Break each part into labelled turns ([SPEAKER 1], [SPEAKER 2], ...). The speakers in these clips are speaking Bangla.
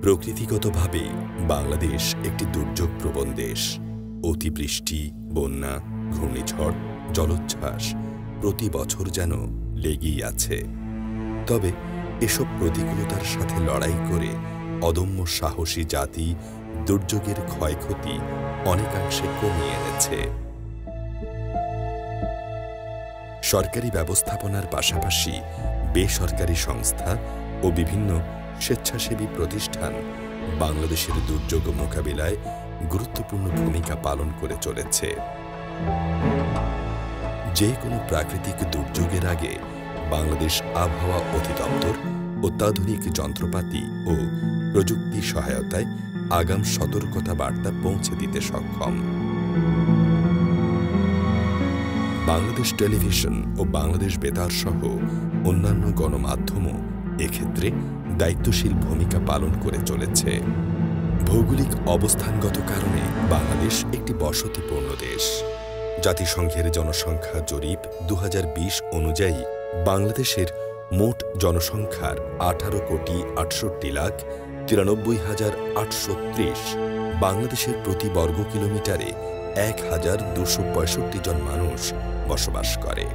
[SPEAKER 1] প্রকৃতিগতভাবে বাংলাদেশ একটি দুর্যোগপ্রবণ দেশ। অতিবৃষ্টি, বন্যা, ঘূর্ণিঝড়, জলোচ্ছ্বাস প্রতি বছর যেন লেগেই আছে। তবে এসব প্রতিকূলতার সাথে লড়াই করে অদম্য সাহসী জাতি দুর্যোগের ক্ষয়ক্ষতি অনেকাংশে কমিয়ে এনেছে। সরকারি ব্যবস্থাপনার পাশাপাশি বেসরকারি সংস্থা ও বিভিন্ন স্বেচ্ছাসেবী প্রতিষ্ঠান বাংলাদেশের দুর্যোগ মোকাবিলায় গুরুত্বপূর্ণ ভূমিকা পালন করে চলেছে। যে কোনো প্রাকৃতিক দুর্যোগের আগে বাংলাদেশ আবহাওয়া অধিদপ্তর অত্যাধুনিক যন্ত্রপাতি ও প্রযুক্তি সহায়তায় আগাম সতর্কতা বার্তা পৌঁছে দিতে সক্ষম। বাংলাদেশ টেলিভিশন ও বাংলাদেশ বেতার সহ অন্যান্য গণমাধ্যমও এক্ষেত্রে দায়িত্বশীল ভূমিকা পালন করে চলেছে। ভৌগোলিক অবস্থানগত কারণে বাংলাদেশ একটি বসতিপূর্ণ দেশ। জাতিসংঘের জনসংখ্যা জরিপ 2020 অনুযায়ী বাংলাদেশের মোট জনসংখ্যার 18,68,93,830। বাংলাদেশের প্রতি বর্গ কিলোমিটারে 1,265 জন মানুষ বসবাস করে।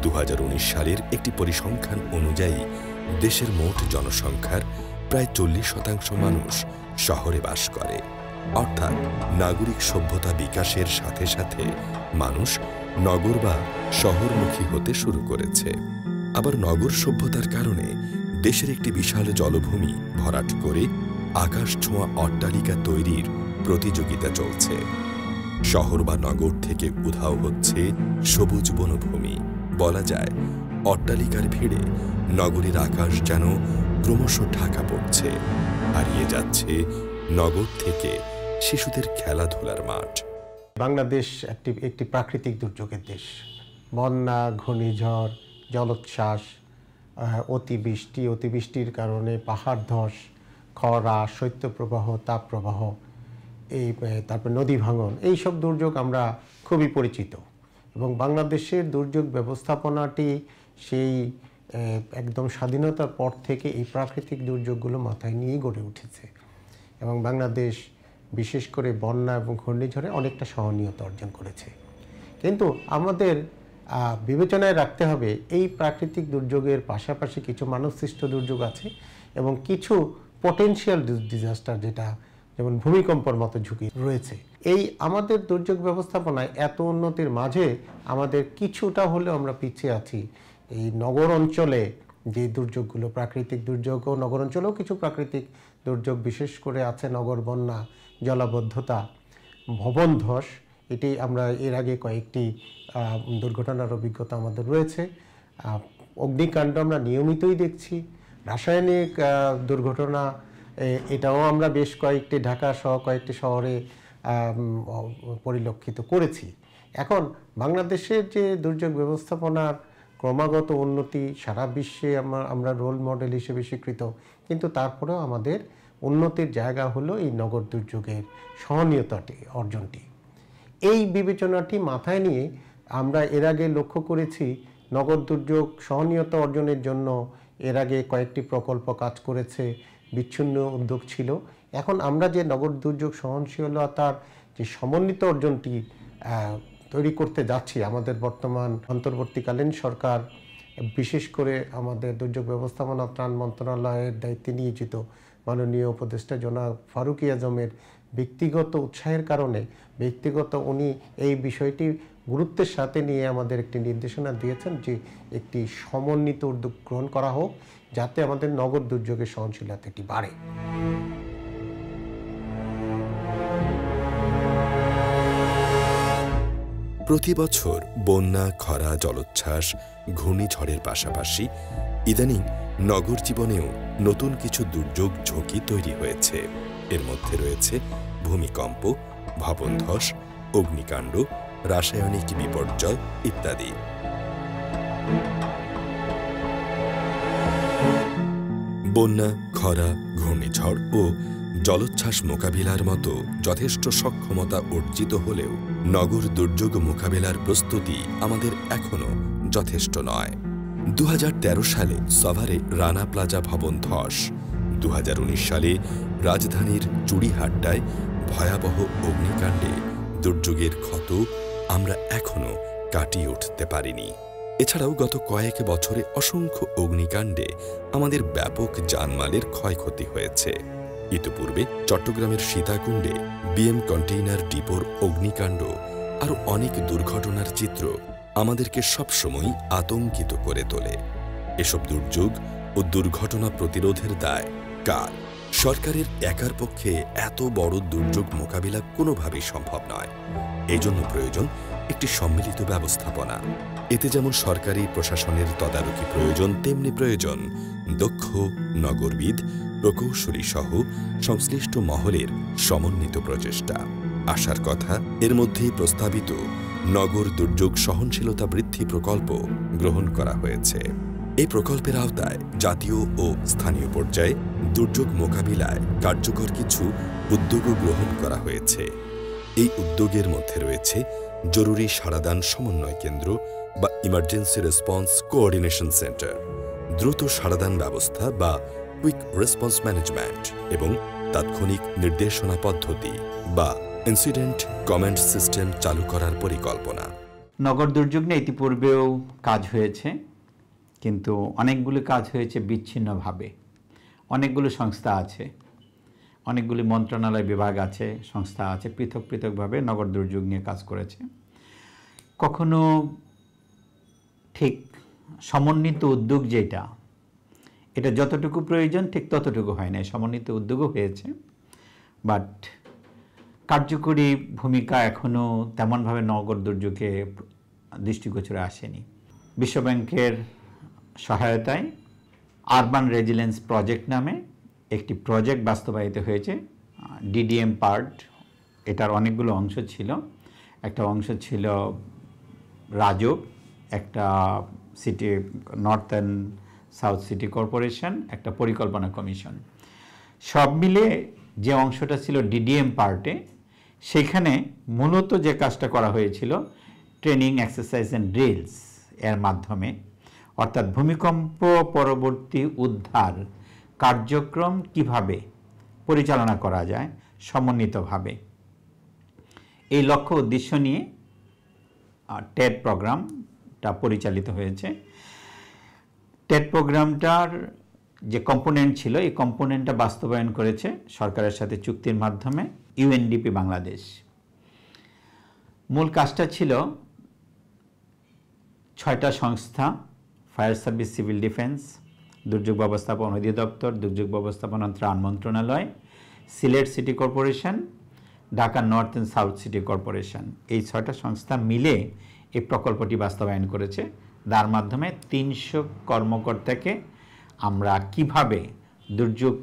[SPEAKER 1] 2019 সালের একটি পরিসংখ্যান অনুযায়ী দেশের মোট জনসংখ্যার প্রায় 40% মানুষ শহরে বাস করে। অর্থাৎ নাগরিক সভ্যতা বিকাশের সাথে সাথে মানুষ নগর বা শহরমুখী হতে শুরু করেছে। আবার নগর সভ্যতার কারণে দেশের একটি বিশাল জলভূমি ভরাট করে আকাশ ছোঁয়া অট্টালিকা তৈরির প্রতিযোগিতা চলছে। শহর বা নগর থেকে উধাও হচ্ছে সবুজ বনভূমি। বলা যায় অট্টালিকার ভিড়ে নগরীর আকাশ যেন ক্রমশ ঢাকা পড়ছে। হারিয়ে যাচ্ছে নগর থেকে শিশুদের খেলাধুলার মাঠ।
[SPEAKER 2] বাংলাদেশ একটি প্রাকৃতিক দুর্যোগের দেশ। বন্যা, ঘূর্ণিঝড়, জলোচ্ছ্বাস, অতিবৃষ্টির কারণে পাহাড় ধস, খরা, শৈত্যপ্রবাহ, তাপপ্রবাহ, তারপর নদী ভাঙন, এইসব দুর্যোগ আমরা খুবই পরিচিত। এবং বাংলাদেশের দুর্যোগ ব্যবস্থাপনাটি সেই একদম স্বাধীনতার পর থেকে এই প্রাকৃতিক দুর্যোগগুলো মাথায় নিয়েই গড়ে উঠেছে। এবং বাংলাদেশ বিশেষ করে বন্যা এবং ঘূর্ণিঝড়ে অনেকটা সহনীয়তা অর্জন করেছে। কিন্তু আমাদের বিবেচনায় রাখতে হবে এই প্রাকৃতিক দুর্যোগের পাশাপাশি কিছু মানবসৃষ্ট দুর্যোগ আছে এবং কিছু পটেনশিয়াল ডিজাস্টার, যেমন ভূমিকম্পের মতো ঝুঁকি রয়েছে। এই আমাদের দুর্যোগ ব্যবস্থাপনায় এত উন্নতির মাঝে আমাদের কিছুটা হলেও আমরা পিছিয়ে আছি। এই নগর অঞ্চলে যে দুর্যোগগুলো, প্রাকৃতিক দুর্যোগ ও নগর অঞ্চলেও কিছু প্রাকৃতিক দুর্যোগ বিশেষ করে আছে, নগর বন্যা, জলাবদ্ধতা, ভবন ধস। এটি আমরা এর আগে কয়েকটি দুর্ঘটনার অভিজ্ঞতা আমাদের রয়েছে। অগ্নিকাণ্ড আমরা নিয়মিতই দেখছি। রাসায়নিক দুর্ঘটনা, এটাও আমরা বেশ কয়েকটি ঢাকা সহ কয়েকটি শহরে পরিলক্ষিত করেছি। এখন বাংলাদেশের যে দুর্যোগ ব্যবস্থাপনার ক্রমাগত উন্নতি, সারা বিশ্বে আমরা রোল মডেল হিসেবে স্বীকৃত, কিন্তু তারপরেও আমাদের উন্নতির জায়গা হলো এই নগর দুর্যোগের সহনীয়তাটি অর্জনটি। এই বিবেচনাটি মাথায় নিয়ে আমরা এর আগে লক্ষ্য করেছি নগর দুর্যোগ সহনীয়তা অর্জনের জন্য এর আগে কয়েকটি প্রকল্প কাজ করেছে, বিচ্ছিন্ন উদ্যোগ ছিল। এখন আমরা যে নগর দুর্যোগ সহনশীলতার যে সমন্বিত অর্জনটি তৈরি করতে যাচ্ছি, আমাদের বর্তমান অন্তর্বর্তীকালীন সরকার, বিশেষ করে আমাদের দুর্যোগ ব্যবস্থাপনা ত্রাণ মন্ত্রণালয়ের দায়িত্বে নিয়োজিত মাননীয় উপদেষ্টা জনাব ফারুক আজমের ব্যক্তিগত উৎসাহের কারণে উনি এই বিষয়টি গুরুত্বের সাথে নিয়ে আমাদের একটি নির্দেশনা দিয়েছেন যে একটি সমন্বিত উদ্যোগ গ্রহণ করা হোক, যাতে আমাদের নগর দুর্যোগের সহনশীলতাটি বাড়ে।
[SPEAKER 1] প্রতি বছর বন্যা, খরা, জলোচ্ছ্বাস, ঘূর্ণিঝড়ের পাশাপাশি ইদানিং নগর জীবনেও নতুন কিছু দুর্যোগ ঝুঁকি তৈরি হয়েছে। এর মধ্যে রয়েছে ভূমিকম্প, ভবন ধস, অগ্নিকাণ্ড, রাসায়নিক বিপর্যয় ইত্যাদি। বন্যা, খরা, ঘূর্ণিঝড় ও জলোচ্ছ্বাস মোকাবিলার মতো যথেষ্ট সক্ষমতা অর্জিত হলেও নগর দুর্যোগ মোকাবিলার প্রস্তুতি আমাদের এখনও যথেষ্ট নয়। 2013 সালে সাভারে রানা প্লাজা ভবন ধস, 2019 সালে রাজধানীর চুড়িহাট্টায় ভয়াবহ অগ্নিকাণ্ডে দুর্যোগের ক্ষত আমরা এখনো কাটিয়ে উঠতে পারিনি। এছাড়াও গত কয়েক বছরে অসংখ্য অগ্নিকাণ্ডে আমাদের ব্যাপক জানমালের ক্ষয়ক্ষতি হয়েছে। ইতিপূর্বে চট্টগ্রামের সীতাকুণ্ডে বিএম কন্টেইনার ডিপোর অগ্নিকাণ্ড আরও অনেক দুর্ঘটনার চিত্র আমাদেরকে সবসময় আতঙ্কিত করে তোলে। এসব দুর্যোগ ও দুর্ঘটনা প্রতিরোধের দায় কার? সরকারের একার পক্ষে এত বড় দুর্যোগ মোকাবিলা কোনোভাবেই সম্ভব নয়। এজন্য প্রয়োজন একটি সম্মিলিত ব্যবস্থাপনা। এতে যেমন সরকারি প্রশাসনের তদারকি প্রয়োজন, তেমনি প্রয়োজন দক্ষ নগরবিদ, প্রকৌশলী সহ সংশ্লিষ্ট মহলের সমন্বিত প্রচেষ্টা। আশার কথা, এর মধ্যেই প্রস্তাবিত নগর দুর্যোগ সহনশীলতা বৃদ্ধি প্রকল্প গ্রহণ করা হয়েছে। এই প্রকল্পের আওতায় জাতীয় ও স্থানীয় পর্যায়ে দুর্যোগ মোকাবিলায় কার্যকর কিছু উদ্যোগও গ্রহণ করা হয়েছে। এই উদ্যোগের মধ্যে রয়েছে জরুরি সাড়াদান সমন্বয় কেন্দ্র বা ইমার্জেন্সি রেসপন্স কোঅর্ডিনেশন সেন্টার, দ্রুত সাড়াদান ব্যবস্থা বা কুইক রেসপন্স ম্যানেজমেন্ট এবং তাৎক্ষণিক নির্দেশনা পদ্ধতি বা ইনসিডেন্ট কমান্ড সিস্টেম চালু করার পরিকল্পনা।
[SPEAKER 3] নগর দুর্যোগ নিয়ে ইতিপূর্বেও কাজ হয়েছে, কিন্তু অনেকগুলো কাজ হয়েছে বিচ্ছিন্নভাবে। অনেকগুলো সংস্থা আছে, অনেকগুলি মন্ত্রণালয় বিভাগ আছে, সংস্থা আছে, পৃথক পৃথকভাবে নগর দুর্যোগ নিয়ে কাজ করেছে। কখনো ঠিক সমন্বিত উদ্যোগ যেটা, এটা যতটুকু প্রয়োজন ঠিক ততটুকু হয় না। সমন্বিত উদ্যোগও হয়েছে, বাট কার্যকরী ভূমিকা এখনও তেমনভাবে নগর দুর্যোগে দৃষ্টিগোচরে আসেনি। বিশ্বব্যাংকের সহায়তায় আরবান রেজিলেন্স প্রজেক্ট নামে একটি প্রজেক্ট বাস্তবায়িত হয়েছে। ডিডিএম পার্ট, এটার অনেকগুলো অংশ ছিল। একটা অংশ ছিল রাজউক, একটা city north and south city corporation, একটা পরিকল্পনা কমিশন। সব মিলে যে অংশটা ছিল ডিডিএম পার্টে, সেখানে মূলত যে কাজটা করা হয়েছিল ট্রেনিং, এক্সারসাইজ অ্যান্ড ড্রিলস এর মাধ্যমে, অর্থাৎ ভূমিকম্প পরবর্তী উদ্ধার কার্যক্রম কিভাবে পরিচালনা করা যায় সমন্বিতভাবে, এই লক্ষ্য উদ্দেশ্য নিয়ে টেড প্রোগ্রামটা পরিচালিত হয়েছে। টেড প্রোগ্রামটার যে কম্পোনেন্ট ছিল, এই কম্পোনেন্টটা বাস্তবায়ন করেছে সরকারের সাথে চুক্তির মাধ্যমে ইউএনডিপি বাংলাদেশ। মূল কাজটা ছিল 6টা সংস্থা, ফায়ার সার্ভিস, সিভিল ডিফেন্স, দুর্যোগ ব্যবস্থাপনা অধিদপ্তর, দুর্যোগ ব্যবস্থাপনা ত্রাণ মন্ত্রণালয়, Sylhet city corporation, Dhaka north and south city corporation, এই 6টা সংস্থা মিলে এই প্রকল্পটি বাস্তবায়ন করেছে। তার মাধ্যমে 300 কর্মকর্তাকে আমরা কিভাবে দুর্যোগ,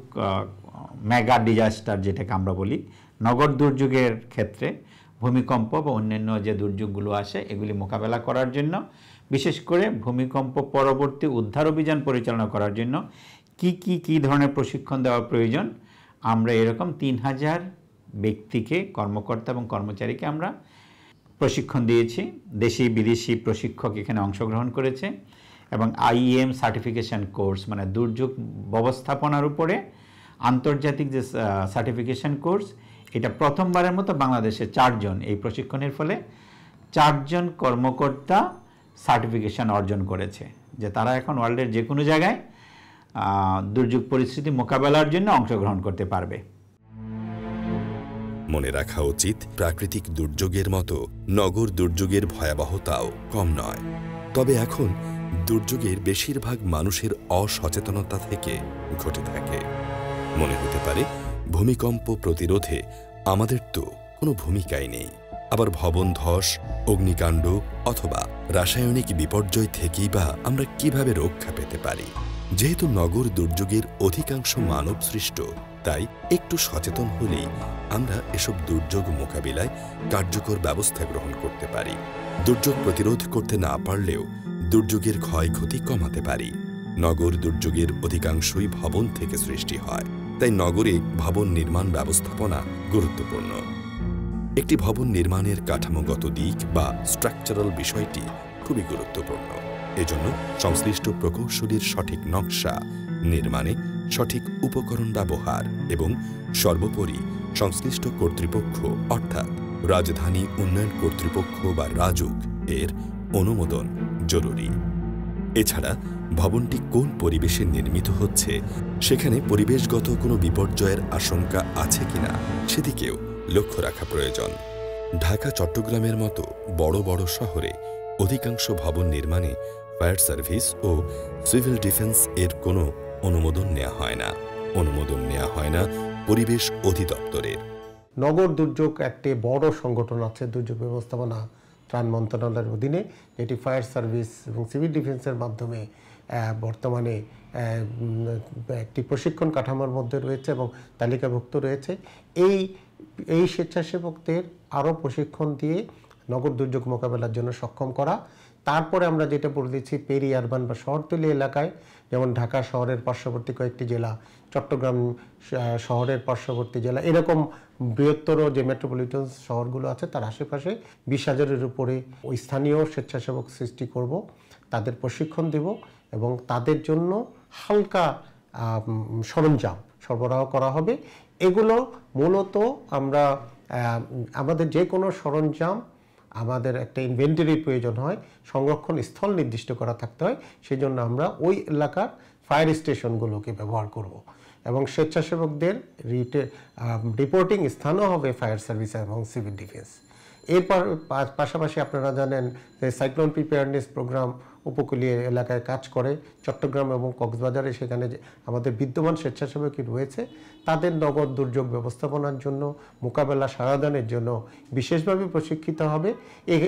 [SPEAKER 3] মেগা ডিজাস্টার যেটাকে আমরা বলি, নগর দুর্যোগের ক্ষেত্রে ভূমিকম্প বা অন্যান্য যে দুর্যোগগুলো আসে এগুলি মোকাবেলা করার জন্য, বিশেষ করে ভূমিকম্প পরবর্তী উদ্ধার অভিযান পরিচালনা করার জন্য কি ধরনের প্রশিক্ষণ দেওয়া প্রয়োজন, আমরা এরকম 3000 ব্যক্তিকে, কর্মকর্তা এবং কর্মচারীকে আমরা প্রশিক্ষণ দিয়েছি। দেশি বিদেশি প্রশিক্ষক এখানে অংশগ্রহণ করেছে এবং আইএম সার্টিফিকেশন কোর্স, মানে দুর্যোগ ব্যবস্থাপনার উপরে আন্তর্জাতিক যে সার্টিফিকেশন কোর্স, এটা প্রথমবারের মতো বাংলাদেশে 4 জন, এই প্রশিক্ষণের ফলে 4 জন কর্মকর্তা সার্টিফিকেশন অর্জন করেছে যে তারা এখন ওয়ার্ল্ডের যে কোনো জায়গায় দুর্যোগ পরিস্থিতি মোকাবেলার জন্য অংশগ্রহণ করতে পারবে।
[SPEAKER 1] মনে রাখা উচিত, প্রাকৃতিক দুর্যোগের মতো নগর দুর্যোগের ভয়াবহতাও কম নয়। তবে এখন দুর্যোগের বেশিরভাগ মানুষের অসচেতনতা থেকে ঘটে থাকে। মনে হতে পারে ভূমিকম্প প্রতিরোধে আমাদের তো কোনো ভূমিকাই নেই, আবার ভবন ধস, অগ্নিকাণ্ড অথবা রাসায়নিক বিপর্যয় থেকেই বা আমরা কিভাবে রক্ষা পেতে পারি। যেহেতু নগর দুর্যোগের অধিকাংশ মানব সৃষ্ট, তাই একটু সচেতন হলেই আমরা এসব দুর্যোগ মোকাবিলায় কার্যকর ব্যবস্থা গ্রহণ করতে পারি। দুর্যোগ প্রতিরোধ করতে না পারলেও দুর্যোগের ক্ষয়ক্ষতি কমাতে পারি। নগর দুর্যোগের অধিকাংশই ভবন থেকে সৃষ্টি হয়, তাই নগরে ভবন নির্মাণ ব্যবস্থাপনা গুরুত্বপূর্ণ। একটি ভবন নির্মাণের কাঠামোগত দিক বা স্ট্রাকচারাল বিষয়টি খুবই গুরুত্বপূর্ণ। এজন্য সংশ্লিষ্ট প্রকৌশলীর সঠিক নকশা নির্মাণে সঠিক উপকরণ ব্যবহার এবং সর্বোপরি সংশ্লিষ্ট কর্তৃপক্ষ অর্থাৎ রাজধানী উন্নয়ন কর্তৃপক্ষ বা রাজুক এর অনুমোদন জরুরি। এছাড়া ভবনটি কোন পরিবেশে নির্মিত হচ্ছে, সেখানে পরিবেশগত কোনো বিপর্যয়ের আশঙ্কা আছে কিনা সেদিকেও লক্ষ্য রাখা প্রয়োজন। ঢাকা চট্টগ্রামের মতো বড় বড় শহরে অধিকাংশ ভবন নির্মাণে ফায়ার সার্ভিস ও সিভিল ডিফেন্স এর কোনো অনুমোদন নেওয়া হয় না। অনুমোদন নেওয়া হয় না পরিবেশ অধিদপ্তরের।
[SPEAKER 2] নগর দুর্যোগ একটি বড় সংগঠন আছে দুর্যোগ ব্যবস্থাপনা ত্রাণ মন্ত্রণালয়ের অধীনে, যেটি ফায়ার সার্ভিস এবং সিভিল ডিফেন্সের মাধ্যমে বর্তমানে একটি প্রশিক্ষণ কাঠামোর মধ্যে রয়েছে এবং তালিকাভুক্ত রয়েছে। এই স্বেচ্ছাসেবকদের আরও প্রশিক্ষণ দিয়ে নগর দুর্যোগ মোকাবেলার জন্য সক্ষম করা। তারপরে আমরা যেটা বলেছি পেরি আরবান বা শহরতলি এলাকায়, যেমন ঢাকা শহরের পার্শ্ববর্তী কয়েকটি জেলা, চট্টগ্রাম শহরের পার্শ্ববর্তী জেলা, এরকম বৃহত্তর যে মেট্রোপলিটন শহরগুলো আছে তার আশেপাশে 20,000-এর উপরে ওই স্থানীয় স্বেচ্ছাসেবক সৃষ্টি করব, তাদের প্রশিক্ষণ দেব এবং তাদের জন্য হালকা সরঞ্জাম সরবরাহ করা হবে। এগুলো মূলত আমরা আমাদের যে কোনো সরঞ্জাম আমাদের একটা ইনভেন্টরির প্রয়োজন হয়, সংরক্ষণ স্থল নির্দিষ্ট করা থাকতে হয়, সেই জন্য আমরা ওই এলাকার ফায়ার স্টেশনগুলোকে ব্যবহার করব এবং স্বেচ্ছাসেবকদের রিপোর্টিং স্থানও হবে ফায়ার সার্ভিস এবং সিভিল ডিফেন্স। এরপর পাশাপাশি আপনারা জানেন যে সাইক্লোন প্রিপেয়ারনেস প্রোগ্রাম উপকূলীয় এলাকায় কাজ করে, চট্টগ্রাম এবং কক্সবাজারে সেখানে আমাদের বিদ্যমান স্বেচ্ছাসেবকই রয়েছে। তাদের নগর দুর্যোগ ব্যবস্থাপনার জন্য, মোকাবেলা সারাদানের জন্য বিশেষভাবে প্রশিক্ষিত হবে।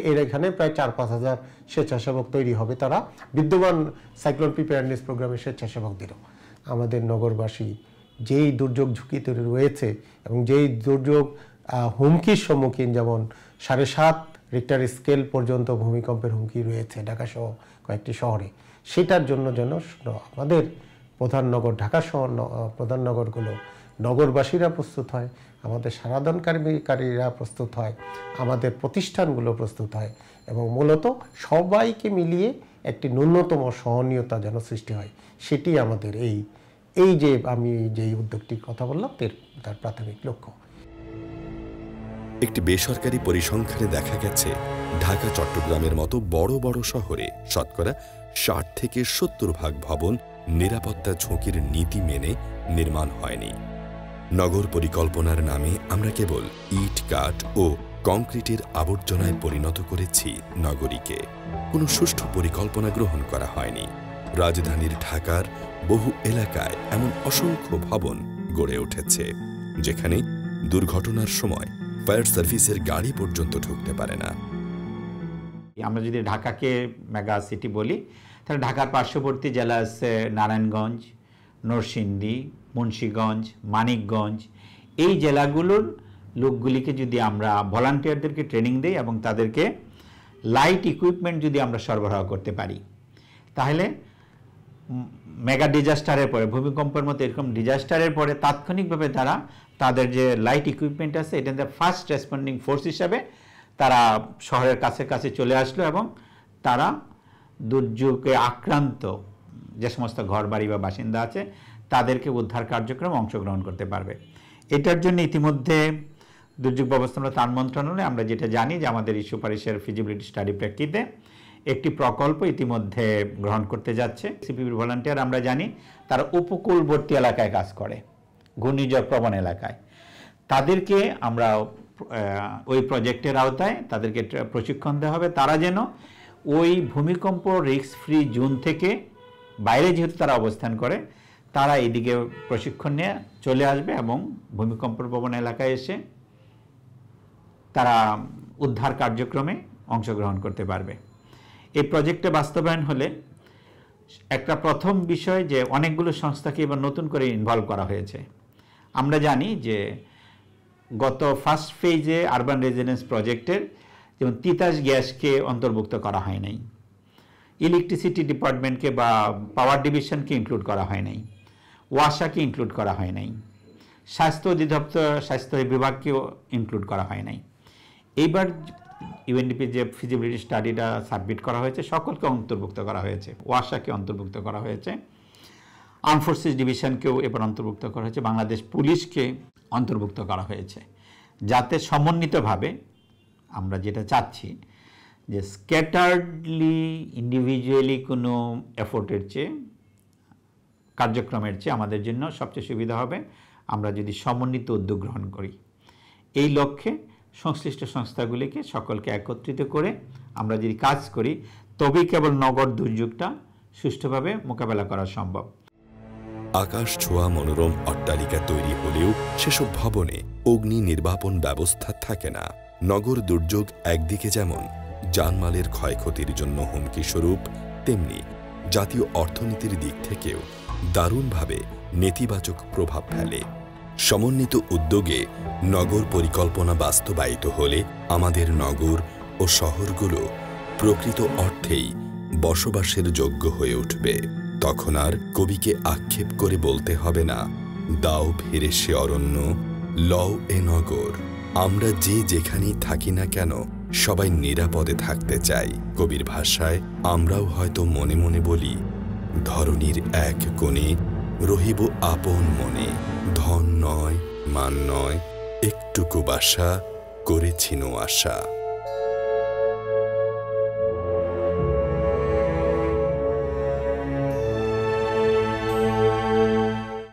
[SPEAKER 2] এর এখানে প্রায় 4-5 হাজার স্বেচ্ছাসেবক তৈরি হবে, তারা বিদ্যমান সাইক্লোন প্রিপেয়ারনেস প্রোগ্রামের স্বেচ্ছাসেবকদেরও। আমাদের নগরবাসী যেই দুর্যোগ ঝুঁকিতে রয়েছে এবং যেই দুর্যোগ হুমকির সম্মুখীন, যেমন 7.5 রিক্টার স্কেল পর্যন্ত ভূমিকম্পের হুমকি রয়েছে ঢাকাসহ কয়েকটি শহরে, সেটার জন্য যেন আমাদের প্রধান নগর ঢাকা শহর প্রধান নগরগুলো নগরবাসীরা প্রস্তুত হয়, আমাদের সারাদানকারীরা প্রস্তুত হয়, আমাদের প্রতিষ্ঠানগুলো প্রস্তুত হয় এবং মূলত সবাইকে মিলিয়ে একটি ন্যূনতম সহনীয়তা যেন সৃষ্টি হয়, সেটি আমাদের এই যে আমি যেই উদ্যোগটির কথা বললাম তার প্রাথমিক লক্ষ্য।
[SPEAKER 1] একটি বেসরকারি পরিসংখ্যানে দেখা গেছে ঢাকা চট্টগ্রামের মতো বড় বড় শহরে শতকরা 60 থেকে 70% ভবন নিরাপত্তা ঝুঁকির নীতি মেনে নির্মাণ হয়নি। নগর পরিকল্পনার নামে আমরা কেবল ইট, কাঠ ও কংক্রিটের আবর্জনায় পরিণত করেছি নগরীকে। কোনো সুষ্ঠু পরিকল্পনা গ্রহণ করা হয়নি। রাজধানীর ঢাকার বহু এলাকায় এমন অসংখ্য ভবন গড়ে উঠেছে যেখানে দুর্ঘটনার সময় ফায়ার সার্ভিসের গাড়ি পর্যন্ত ঢুকতে পারে না।
[SPEAKER 3] আমরা যদি ঢাকাকে মেগা সিটি বলি, তাহলে ঢাকার পার্শ্ববর্তী জেলা আছে নারায়ণগঞ্জ, নরসিংদী, মুন্সিগঞ্জ, মানিকগঞ্জ। এই জেলাগুলোর লোকগুলিকে যদি আমরা ভলান্টিয়ারদেরকে ট্রেনিং দিই এবং তাদেরকে লাইট ইকুইপমেন্ট যদি আমরা সরবরাহ করতে পারি, তাহলে মেগা ডিজাস্টারের পরে, ভূমিকম্পের মতো এরকম ডিজাস্টারের পরে তাৎক্ষণিকভাবে তাদের যে লাইট ইকুইপমেন্ট আছে, এটা ফার্স্ট রেসপন্ডিং ফোর্স হিসাবে তারা শহরের কাছে চলে আসলো এবং তারা দুর্যোগে আক্রান্ত যে সমস্ত ঘরবাড়ি বা বাসিন্দা আছে তাদেরকে উদ্ধার কার্যক্রমে অংশগ্রহণ করতে পারবে। এটার জন্য ইতিমধ্যে দুর্যোগ ব্যবস্থাপনা ত্রাণ মন্ত্রণালয় আমরা যেটা জানি যে আমাদের এই সুপারিশের ফিজিবিলিটি স্টাডি প্রেক্ষিতে একটি প্রকল্প ইতিমধ্যে গ্রহণ করতে যাচ্ছে। সিপিবির ভলান্টিয়ার আমরা জানি তারা উপকূলবর্তী এলাকায় কাজ করে, ঘূর্ণিঝড় প্রবণ এলাকায়। তাদেরকে আমরা ওই প্রজেক্টের আওতায় তাদেরকে প্রশিক্ষণ দেওয়া হবে, তারা যেন ওই ভূমিকম্প রিস্ক ফ্রি জোন থেকে বাইরে যেহেতু তারা অবস্থান করে, তারা এইদিকে প্রশিক্ষণ নিয়ে চলে আসবে এবং ভূমিকম্প প্রবণ এলাকায় এসে তারা উদ্ধার কার্যক্রমে অংশগ্রহণ করতে পারবে। এই প্রজেক্টে বাস্তবায়ন হলে একটা প্রথম বিষয় যে অনেকগুলো সংস্থাকে এবার নতুন করে ইনভলভ করা হয়েছে। আমরা জানি যে গত ফার্স্ট ফেজে আরবান রেজিডেন্স প্রজেক্টের যেমন তিতাস গ্যাসকে অন্তর্ভুক্ত করা হয় নাই, ইলেকট্রিসিটি ডিপার্টমেন্টকে বা পাওয়ার ডিভিশনকে ইনক্লুড করা হয় নাই, ওয়াসাকে ইনক্লুড করা হয় নাই, স্বাস্থ্য অধিদপ্তর স্বাস্থ্য বিভাগকেও ইনক্লুড করা হয় নাই। এইবার ইউএনডিপি যে ফিজিবিলিটি স্টাডিটা সাবমিট করা হয়েছে সকলকে অন্তর্ভুক্ত করা হয়েছে, ওয়াসাকে অন্তর্ভুক্ত করা হয়েছে। আর্ম ফোর্সেস ডিভিশনকেও এবার অন্তর্ভুক্ত করা হয়েছে, বাংলাদেশ পুলিশকে অন্তর্ভুক্ত করা হয়েছে, যাতে সমন্বিতভাবে আমরা যেটা চাচ্ছি যে স্ক্যাটার্ডলি ইন্ডিভিজুয়ালি কোনো এফোর্টের চেয়ে, কার্যক্রমের চেয়ে আমাদের জন্য সবচেয়ে সুবিধা হবে আমরা যদি সমন্বিত উদ্যোগ গ্রহণ করি। এই লক্ষ্যে সংশ্লিষ্ট সংস্থাগুলিকে সকলকে একত্রিত করে আমরা যদি কাজ করি, তবেই কেবল নগর দুর্যোগটা সুষ্ঠুভাবে মোকাবেলা করা সম্ভব।
[SPEAKER 1] আকাশ ছোঁয়া মনোরম অট্টালিকা তৈরি হলেও সেসব ভবনে অগ্নি নির্বাপন ব্যবস্থা থাকে না। নগর দুর্যোগ একদিকে যেমন জানমালের ক্ষয়ক্ষতির জন্য হুমকি স্বরূপ, তেমনি জাতীয় অর্থনীতির দিক থেকেও দারুণভাবে নেতিবাচক প্রভাব ফেলে। সমন্বিত উদ্যোগে নগর পরিকল্পনা বাস্তবায়িত হলে আমাদের নগর ও শহরগুলো প্রকৃত অর্থেই বসবাসের যোগ্য হয়ে উঠবে। তখন আর কবিকে আক্ষেপ করে বলতে হবে না, দাও ফিরে সে অরণ্য, লও এ নগর। আমরা যে যেখানেই থাকি না কেন সবাই নিরাপদে থাকতে চাই। কবির ভাষায় আমরাও হয়তো মনে মনে বলি, ধরনীর এক কোণে রহিব আপন মনে, ধন নয় মান নয় একটুকু বাসা করেছিনো আশা।